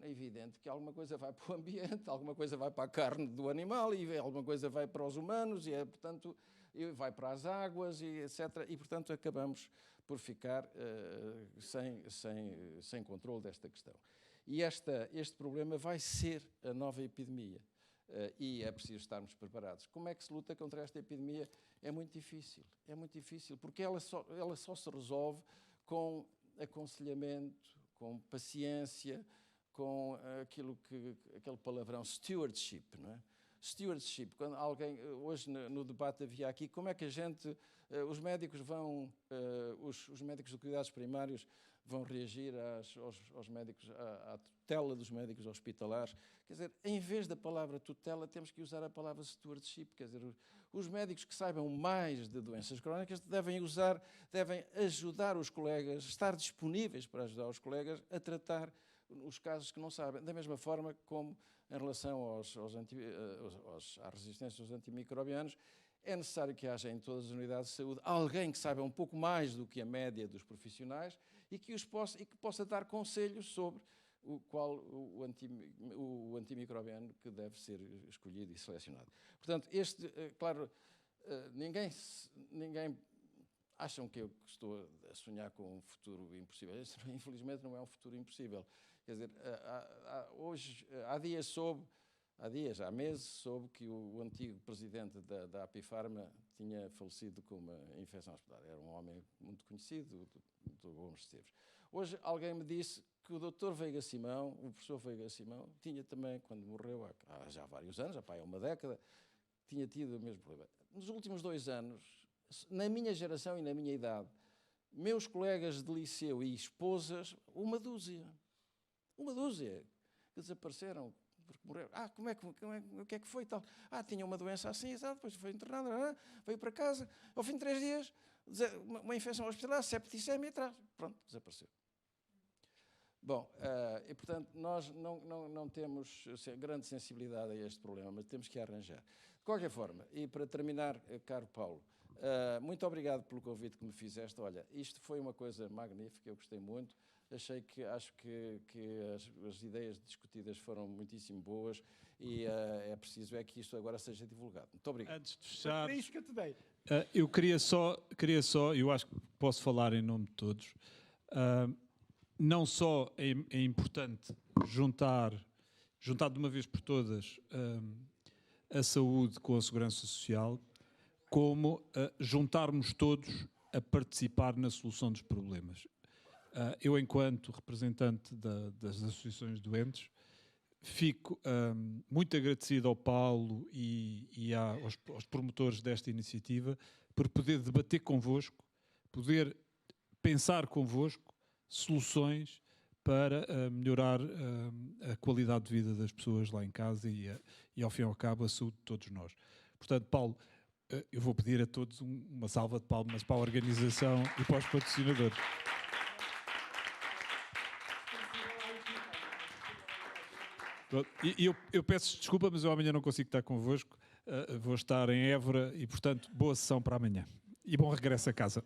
K: é evidente que alguma coisa vai para o ambiente, alguma coisa vai para a carne do animal e alguma coisa vai para os humanos e, portanto... e vai para as águas, e etc. E, portanto, acabamos por ficar sem controle desta questão. E este problema vai ser a nova epidemia. E é preciso estarmos preparados. Como é que se luta contra esta epidemia? É muito difícil, porque ela só se resolve com aconselhamento, com paciência, com aquele palavrão stewardship, não é? Stewardship, quando alguém, hoje no debate havia aqui, como é que os médicos os médicos de cuidados primários vão reagir aos médicos, à tutela dos médicos hospitalares. Quer dizer, em vez da palavra tutela, temos que usar a palavra stewardship. Quer dizer, os médicos que saibam mais de doenças crónicas devem ajudar os colegas, estar disponíveis para ajudar os colegas a tratar os casos que não sabem. Da mesma forma como em relação à resistência aos antimicrobianos, é necessário que haja em todas as unidades de saúde alguém que saiba um pouco mais do que a média dos profissionais e que possa dar conselhos sobre o antimicrobiano que deve ser escolhido e selecionado. Portanto, claro, ninguém acham que eu estou a sonhar com um futuro impossível. Este, infelizmente, não é um futuro impossível. Quer dizer, há meses, soube que o antigo presidente da Apifarma tinha falecido com uma infecção hospitalar. Era um homem muito conhecido, do Bons Esteves. Hoje, alguém me disse que o Dr. Veiga Simão, o professor Veiga Simão, tinha também, quando morreu há já vários anos, há uma década, tinha tido o mesmo problema. Nos últimos 2 anos, na minha geração e na minha idade, meus colegas de liceu e esposas, uma dúzia que desapareceram porque morreram. O que é que foi tal? Tinha uma doença assim, depois foi internada, veio para casa, ao fim de 3 dias, uma infecção hospitalar, septicemia atrás, pronto, desapareceu. Bom, e portanto, nós não temos grande sensibilidade a este problema, mas temos que arranjar. De qualquer forma, e para terminar, caro Paulo, muito obrigado pelo convite que me fizeste. Olha, isto foi uma coisa magnífica, eu gostei muito. Acho que as ideias discutidas foram muitíssimo boas e é preciso que isto agora seja divulgado. Muito obrigado.
E: Antes de fechar,
B: É isso que eu te dei.
E: eu queria só, eu acho que posso falar em nome de todos, não só é importante juntar de uma vez por todas a saúde com a segurança social, como juntarmos todos a participar na solução dos problemas. Eu, enquanto representante das associações de doentes, fico muito agradecido ao Paulo e aos promotores desta iniciativa por poder debater convosco, poder pensar convosco soluções para melhorar a qualidade de vida das pessoas lá em casa e ao fim e ao cabo, a saúde de todos nós. Portanto, Paulo, eu vou pedir a todos uma salva de palmas para a organização e para os patrocinadores. E eu peço desculpa, mas eu amanhã não consigo estar convosco. Vou estar em Évora e, portanto, boa sessão para amanhã. E bom regresso a casa.